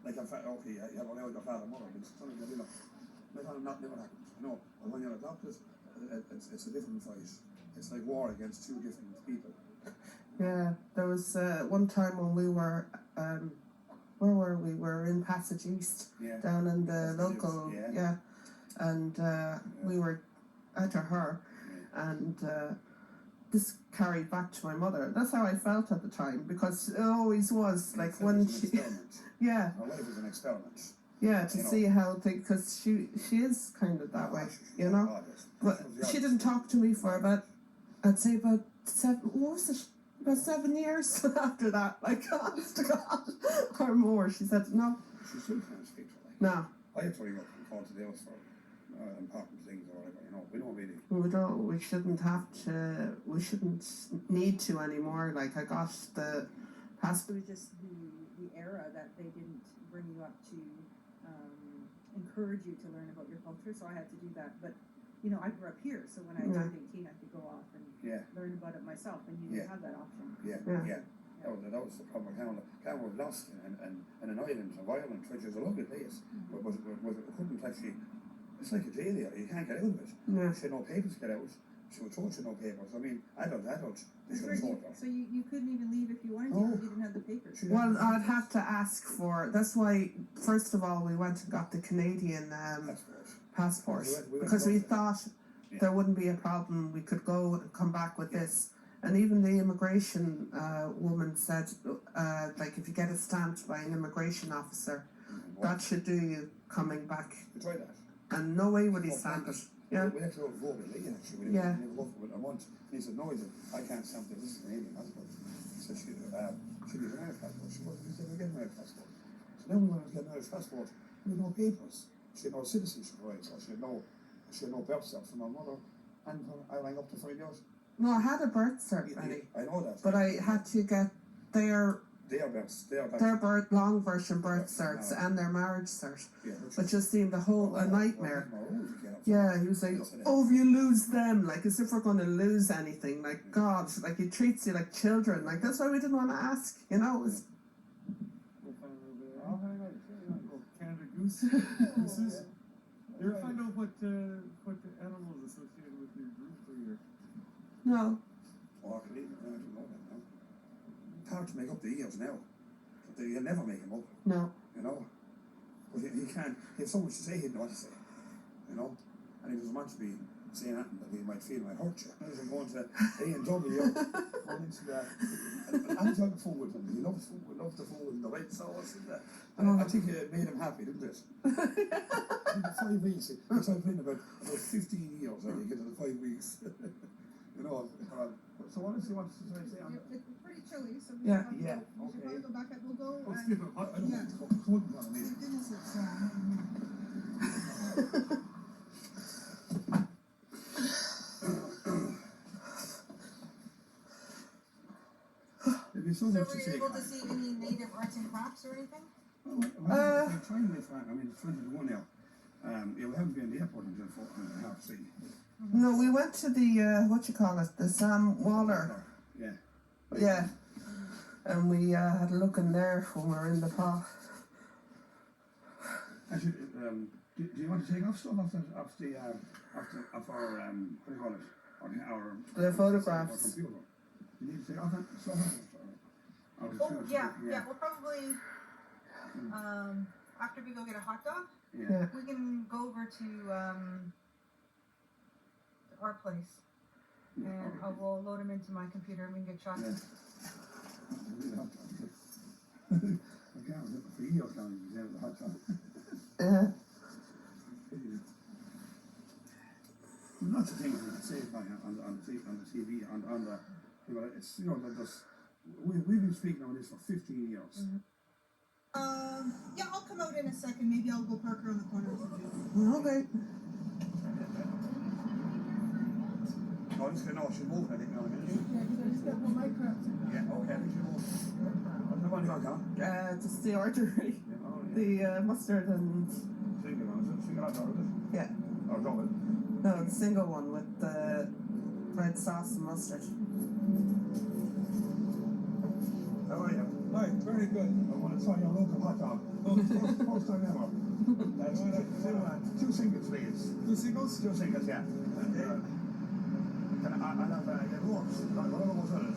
Speaker 4: Like, okay, you have allowed your father and mother, but something that, you know, not never happens, you know. But when you're adopted, it's a different fight. It's like war against two different people.
Speaker 6: Yeah, there was one time when we were, where were we? We were in Passage East,
Speaker 4: Yeah.
Speaker 6: down in the
Speaker 4: Passage
Speaker 6: local,
Speaker 4: East,
Speaker 6: yeah. And we were after her, and this carried back to my mother. That's how I felt at the time, because it always was, like, when
Speaker 4: It was an
Speaker 6: she,
Speaker 4: experiment.
Speaker 6: yeah,
Speaker 4: Her life was an experiment.
Speaker 6: yeah, to
Speaker 4: You know.
Speaker 6: see how things, because she is kind of that way, you know. But she didn't talk to me for about, I'd say about 7 years after that. Like, honest to God, or more. She said no.
Speaker 4: She still can't speak to me.
Speaker 6: No,
Speaker 4: I have to ring up and call to the house for important things or whatever, you know. We don't really.
Speaker 6: we don't. We shouldn't have to. We shouldn't need to anymore. Like, I got the
Speaker 1: It
Speaker 6: passport.
Speaker 1: was just the era that they didn't bring you up to encourage you to learn about your culture, so I had to do that. But you know, I grew up here, so when I
Speaker 6: Yeah.
Speaker 1: turned 18, I could go off and
Speaker 4: Yeah.
Speaker 1: learn about it myself, and you didn't have that option.
Speaker 4: Yeah.
Speaker 6: Yeah.
Speaker 4: That was the problem. Cameron was lost in an island of Ireland, which is a lovely place, but couldn't actually. It's like a jail here. You can't get out of it.
Speaker 6: Yeah.
Speaker 4: She had no papers to get out. She was told she had no papers. I mean, adult. They
Speaker 1: That's
Speaker 4: should
Speaker 1: right,
Speaker 4: have told her.
Speaker 1: so you couldn't even leave if you wanted to
Speaker 4: No.
Speaker 1: because you didn't have the papers.
Speaker 4: She
Speaker 6: Well,
Speaker 4: didn't
Speaker 6: I'd have to ask for. That's why, first of all, we went and got the Canadian passport
Speaker 4: We went
Speaker 6: because we
Speaker 4: to-
Speaker 6: thought
Speaker 4: Yeah.
Speaker 6: there wouldn't be a problem. We could go and come back with this. And even the immigration woman said, like, if you get it stamped by an immigration officer, that should do you coming back.
Speaker 4: We tried that.
Speaker 6: And no way would he
Speaker 4: Oh,
Speaker 6: stamp it.
Speaker 4: thanks.
Speaker 6: Yeah.
Speaker 4: We had to go to vote with Lee, actually. We
Speaker 6: Yeah.
Speaker 4: didn't go for it a month. He said, no, he said, I can't stamp it. This is an alien passport. He said, she needs an Irish passport. He said, we'll get an Irish passport. So then we went to get an Irish passport with no papers. She had no citizenship rights. She had no birth cert from her mother. And I rang up to find out.
Speaker 6: No, I had a birth cert ready,
Speaker 4: I know that.
Speaker 6: but I had to get their long version birth certs and their marriage cert.
Speaker 4: Yeah,
Speaker 6: It just seemed a nightmare.
Speaker 4: Oh,
Speaker 6: Yeah, he was like, oh, if you lose them, like, as if we're going to lose anything. Like, God, like, he treats you like children. Like, that's why we didn't want to ask, you know. It was,
Speaker 7: Canada moose. Mooses. You ever find out what the animals associated with your group or your?
Speaker 6: No.
Speaker 4: Or I don't know that now. It's hard to make up the years now. But you'll never make them up,
Speaker 6: No.
Speaker 4: you know. But he can't, he has so much to say, he doesn't know what to say, you know. And he doesn't want to be saying anything that he might feel might hurt you. As I'm going to A&W, going into the, I'm talking food with him. He loves food, he loves the food and the red sauce and the, and I think it made him happy, didn't it? In the 5 weeks, it's I've been about 15 years, I think, into the 5 weeks. You know, so what else do you want to say on that?
Speaker 1: It's pretty chilly, so we
Speaker 6: Yeah.
Speaker 1: should probably
Speaker 4: Yeah,
Speaker 1: go, we should
Speaker 4: okay.
Speaker 1: probably go back up, we'll go
Speaker 7: Oh,
Speaker 1: and.
Speaker 7: Stephen, I don't
Speaker 1: Yeah.
Speaker 7: know. It's cold on me.
Speaker 1: Thank goodness it's,
Speaker 4: There'd be so
Speaker 8: So
Speaker 4: much
Speaker 8: were
Speaker 4: to
Speaker 8: you
Speaker 4: say.
Speaker 8: able to see any native arts and crafts or anything?
Speaker 4: I'm trying this one. I mean, it's 21 now. Yeah, we haven't been in the airport until 4:30.
Speaker 6: No, we went to the, what you call it, the Sam Waller.
Speaker 4: Yeah.
Speaker 6: Yeah. And we had a look in there when we were in the park.
Speaker 4: Actually, do you want to take off stuff off our, what do you call it? Our
Speaker 6: The photographs.
Speaker 4: Our computer. You need to take off that stuff.
Speaker 8: Oh, yeah, we'll probably, after we go get a hot dog,
Speaker 4: Yeah.
Speaker 8: we can go over to, our place. And I will load them into my computer and we can get shots.
Speaker 4: Yeah. I can't remember for years now. You was the hot tub.
Speaker 6: Yeah.
Speaker 4: Lots of things we can say on the TV, on the, you know, it's, you know, we've been speaking on this for 15 years.
Speaker 8: Mm-hmm.
Speaker 1: yeah, I'll come out in a second, maybe I'll go park around the corner with you.
Speaker 6: Okay.
Speaker 4: Oh, just gonna know she's moving, I think, now in a minute.
Speaker 1: Yeah, just got one micro.
Speaker 4: Yeah, okay, I think she's moving. What's the one you got,
Speaker 6: Just the artery,
Speaker 4: Yeah, oh, yeah.
Speaker 6: the mustard and,
Speaker 4: Single one, single hot dog, is it?
Speaker 6: yeah.
Speaker 4: Or double?
Speaker 6: No, the single one with the red sauce and mustard.
Speaker 4: How are you?
Speaker 7: Right, very good.
Speaker 4: I want to try your local hot dog. First time ever. Two singles, please.
Speaker 7: Two singles?
Speaker 4: Two singles, yeah. And, I'll have the rolls. Whatever goes with it.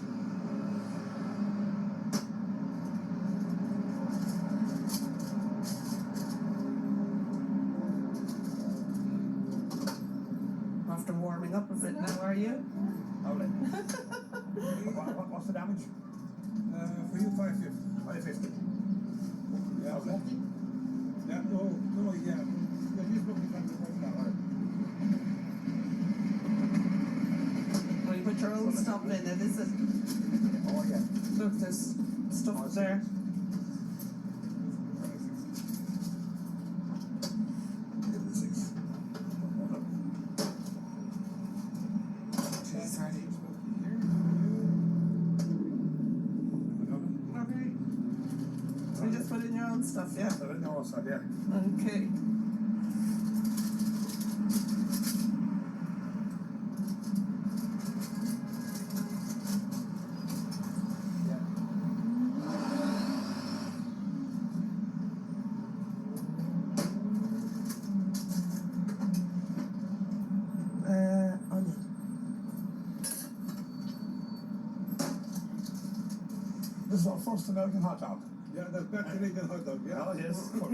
Speaker 6: After warming up a bit now, are you?
Speaker 4: Lovely. What's the damage?
Speaker 7: For you, 550.
Speaker 4: 550.
Speaker 7: Yeah,
Speaker 4: Lovely.
Speaker 7: yeah, no, yeah. Yeah, he's looking at the right now.
Speaker 6: Well, you put your own stuff in it, is it?
Speaker 4: Oh, yeah.
Speaker 6: Look, there's stuff there. Okay. So you just put in your own stuff, yeah?
Speaker 4: I don't know, so yeah.
Speaker 6: Okay. Onion.
Speaker 4: This is our first American hot dog.
Speaker 7: Yeah, that's back to Lincoln hot dog, yeah?
Speaker 4: Oh, yes.
Speaker 7: Back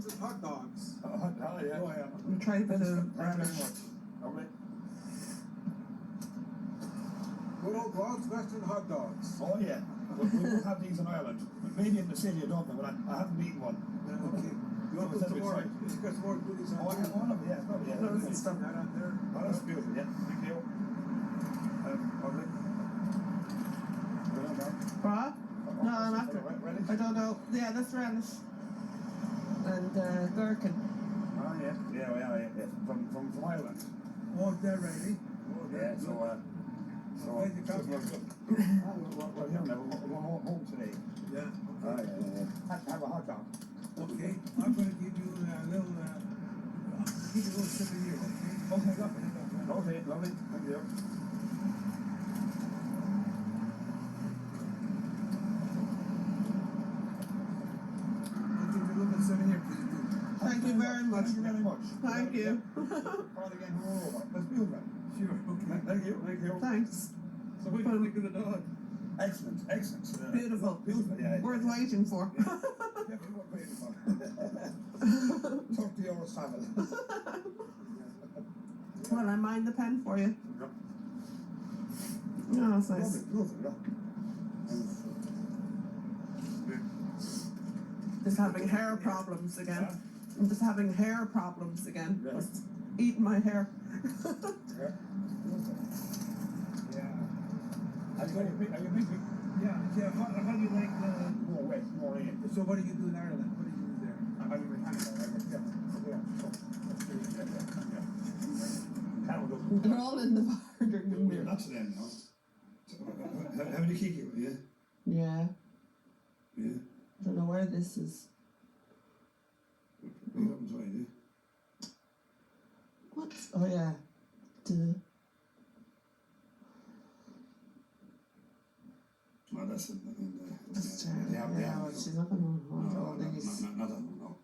Speaker 7: to hot dogs.
Speaker 4: Oh, yeah.
Speaker 7: Oh, yeah.
Speaker 6: And try a bit of
Speaker 4: Thank you very
Speaker 6: relish.
Speaker 4: much. Lovely.
Speaker 7: Good old Bob's Western hot dogs.
Speaker 4: Oh, yeah. We don't have these in Ireland. Maybe in the city of Dublin, but I haven't eaten one.
Speaker 7: Yeah, okay. You want to put some more, it's got some more goodies on
Speaker 4: Oh,
Speaker 7: there.
Speaker 4: yeah, one of them, yeah, probably, yeah.
Speaker 6: Loads of stuff.
Speaker 7: That on there.
Speaker 4: Oh, that's beautiful, yeah. Thank you. Lovely.
Speaker 6: What? No, I'm after.
Speaker 4: Relish?
Speaker 6: I don't know. Yeah, that's relish. And gherkin.
Speaker 4: Oh, yeah. Yeah. From Ireland.
Speaker 7: Oh, they're ready. Oh,
Speaker 4: Yeah, so,
Speaker 7: Thank you, Councillor.
Speaker 4: we're here now, we're going home today.
Speaker 7: Yeah,
Speaker 4: Yeah. Have a hot dog.
Speaker 7: okay. I'm gonna give you a little, give you a little sip of here, okay?
Speaker 4: Okay, lovely. Okay, lovely. Thank you.
Speaker 7: I'll give you a little bit of sip of here, please.
Speaker 6: very much.
Speaker 4: Thank you very much.
Speaker 6: Thank you.
Speaker 4: Call again when we're over. Let's be over.
Speaker 7: Sure, okay.
Speaker 4: Thank you. Thank you.
Speaker 6: Thanks.
Speaker 7: So what do you think of the dog?
Speaker 4: Excellent. Excellent.
Speaker 6: Beautiful.
Speaker 4: Beautiful. Yeah.
Speaker 6: Worth waiting for.
Speaker 4: Definitely worth waiting for. 30 euros travel.
Speaker 6: Well, I mind the pen for you.
Speaker 4: Yep.
Speaker 6: No, that's nice.
Speaker 4: Lovely. Lovely. Yeah.
Speaker 6: Just having hair problems again. I'm just having hair problems again.
Speaker 4: Yeah.
Speaker 6: Just eating my hair.
Speaker 4: Yeah.
Speaker 7: Yeah.
Speaker 4: Are you big?
Speaker 7: Yeah, how do you like
Speaker 4: More west, more in.
Speaker 7: so what do you do in Ireland? What do you do there?
Speaker 4: Are you mechanical? Yeah.
Speaker 6: They're all in the garden.
Speaker 4: We're not to them now. How many kick you? Yeah.
Speaker 6: Yeah.
Speaker 4: Yeah.
Speaker 6: I don't know where this is.
Speaker 4: We haven't tried it.
Speaker 6: What? Oh yeah. Duh.
Speaker 4: Well, that's in the.
Speaker 6: That's
Speaker 4: They have.
Speaker 6: yeah, well, she's not gonna hold all these.
Speaker 4: Not that one, no.